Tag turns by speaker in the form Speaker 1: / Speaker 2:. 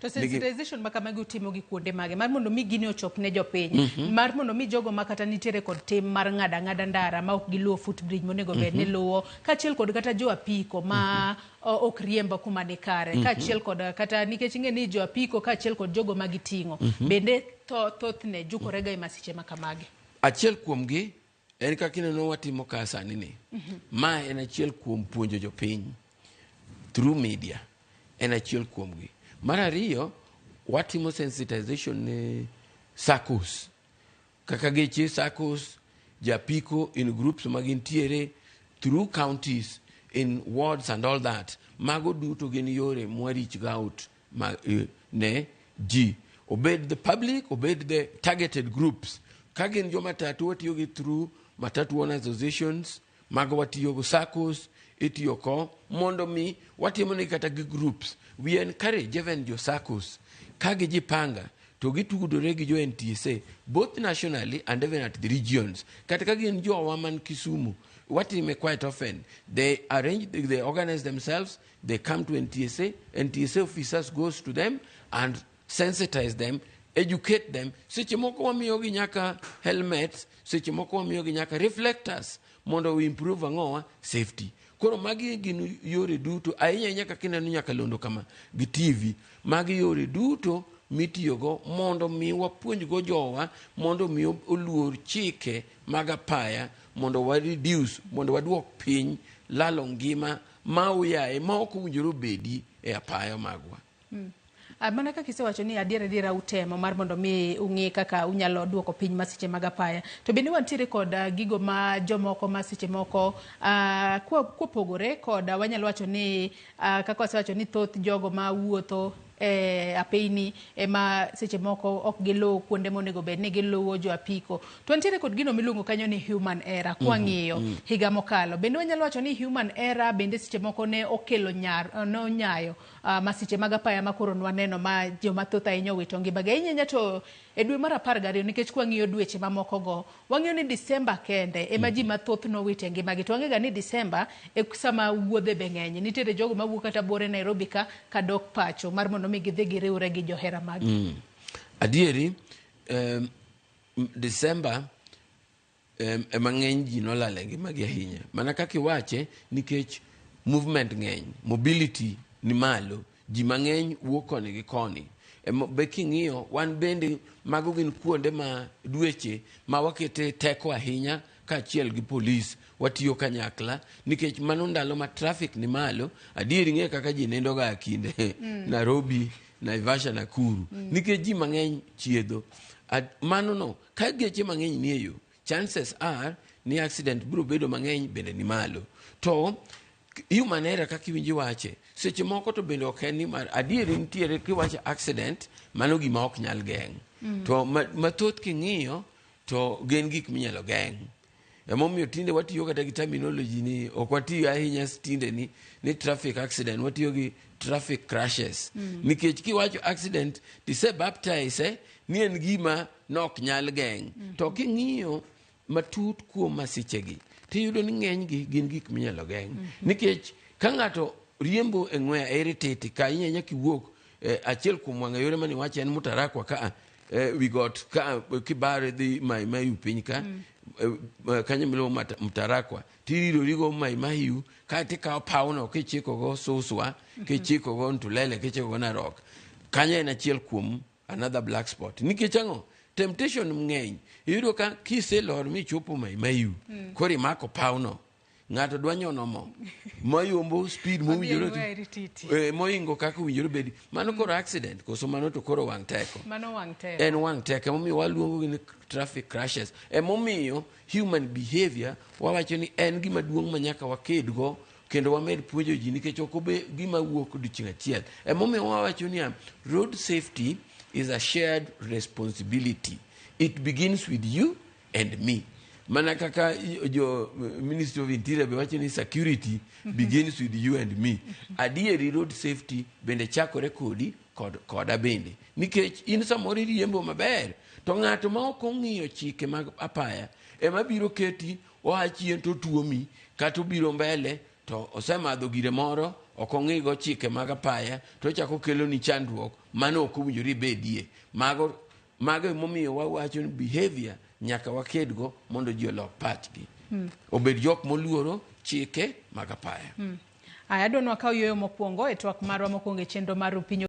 Speaker 1: To sensitization makamagi utimo gi kuonde mage mar mondo mi gini ochop ne jopiny mar mondo mi jogo makata nitiere kod tim mar ng'ada ndara ma ok giluwo footbridge monego bed ni luwo kaachiel kod kata jo apiko ma ok riemba kuma ni kare kaachiel kod kata nikech ing'e ni jo apiko kaachiel kod jogo magiting'o bende thothne jukorega e masiche makamagi.
Speaker 2: Achiel kuomgi en kaka ineno watimo ka sani ni. Ma en achiel kuom puonjo jopiny through media. En achiel kuomgi. Mar ariyo, watimo sensitization ne SACCOs. Kaka geche SACCOs, japiko in groups magintiere through counties, in wards and all that. Mago duto gin yore mwarich out ne ji. Obed the public, obed the targeted groups. Kagin jo matatu watiyogi through matatu owners associations, mago watiyogo SACCOs, itiyoko, mondo mi watimo ni kata gi groups. We encourage even jo SACCOs, kagi jipanga, to gitudore gi jo NTSA, both nationally and even at the regions. Kata kagin jo waman Kisumu, what they make quite often, they organize themselves, they come to NTSA, NTSA officers goes to them and sensitize them, educate them. Seche moko wamiyogi nyaka helmets, seche moko wamiyogi nyaka reflectors, mondo we improve angoa safety. Koro magi gin yore duto, ahinya nyaka kineno nyaka londo kama gi TV, magi yore duto mitiyogo mondo mi wapuonjgo jowa, mondo mi oluor chike mag apaya, mondo wa reduce, mondo waduok piny lalo ngima ma uyae ma ok owinjore bedi e apaya magwa.
Speaker 1: Mana kaka isewacho ni adiera utemo mar mondo mi ung'i kaka unyalo duoko piny masiche mag apaya. To bende wantiere kod gigo ma jomoko masiche moko kopogore kod wanyalo wacho ni kaka wasewacho ni thoth jogo ma wuotho apeyni ema seche moko ok giluwo kuonde monego bed ni giluwo jo apiko. To nitiere kod gino miluongo kanyo ni human error kwang'iyo higa mokalo. Bende wanyalo wacho ni human error bende seche moko ne okelo nyayo masiche mag apaya makoro nwaneno ma joma thoth ahinya owito ngimagi. Ahinya to e dwe mar 12 nikech kwang'iyo dweche mamoko go wang'iyo ni Disemba kende ema ji mathoth nowito ngimagi. To wang'ega ni Disemba e sama wuodhe be ng'eny. Nitiere jogo mawuok kata bore Nairobi ka dok pacho mar mondo mi gidhi giriwre gi johera magi.
Speaker 2: Adieri Disemba mang'eny ji nolale ngimagi ahinya. Mana kaka iwache nikech movement ng'eny, mobility ni malo, ji mang'eny wuok koni gi koni. Be king'iyo wan bende mago gin kuonde ma dweche ma wakete teko ahinya kaachiel gi polis watiyo kanyakla nikech mano ndalo ma traffic ni malo. Adieri ng'e kaka ji nendoga kinde Nairobi, Naivasha, Nakuru nikech ji mang'eny chiedho. Mano no, ka geche mang'eny ni e yo, chances are ni accident biro bedo mang'eny bende ni malo. To human error kaka iwinji wache, seche moko to bende ok en ni adieri nitiere kiwacho accident, mano gima ok nyal geng'. To mathoth king'iyo to gin gik minyalo geng'. Emomiyo tinde watiyo kata gi terminology ni, ok watiyo ahinya tinde ni traffic accident, watiyo gi traffic crashes. Nikech kiwacho accident, tise baptize ni en gima nok nyal geng'. To king'iyo matut kuom masichegi, tiyudo ni ng'enygi gin gik minyalo geng'. Nikech ka ng'ato riembo e ng'we airititi ka inyanya kiwuok achiel kuom wang'a yore mani wache en Mutarakwa ka we got ka kibare dhi Mai piny ka kanyo miluongo Mutarakwa tirirorigo Mai ka tikawo pawno kichikogo Suswa, kichikogo Ntulele, kichikogo Narok. Kanyo en achiel kuom another black spot. Nikech ang'o? Temptation ng'eny. Iyudo ka kiselor michopo Mai koro imako pawno, ng'ato dwa nyono mo mayombo speed mowinjore moingo kaka winjore bedi, mano koro accident koso mano to koro wang' teko.
Speaker 1: Mano wang' teko.
Speaker 2: En wang' teko. Emomiyo waluongo ni traffic crashes. Emomiyo human behavior wawacho ni en gima duong' ma nyaka wakedgo kendo wamed puonjo ji nikech ok obe gima wuok odiochieng' achiel. Emomiyo wawacho ni road safety is a shared responsibility. It begins with you and me. Mana kaka jo Ministry of Interior be wacho ni security begins with you and me. Adieri road safety bende chakore kodi koda bende. Nikech in samoro riembo maber, to ng'ato ma ok ong'iyo chike mag apaya ema biro keti oa chien to tuomi, kata obiro mbele to osemadho gire moro ok ong'igo chike mag apaya to chako kelo ni chandruok mano ok owinjore ibedie. Mago emomiyo wawacho ni behavior nyaka wakedgo mondo ji olok pachgi. Obed jok moluoro chike mag apaya.
Speaker 1: Adwa nwa kaw yoyo mokwongo e twak marwa mokwongo e chenro mar Piny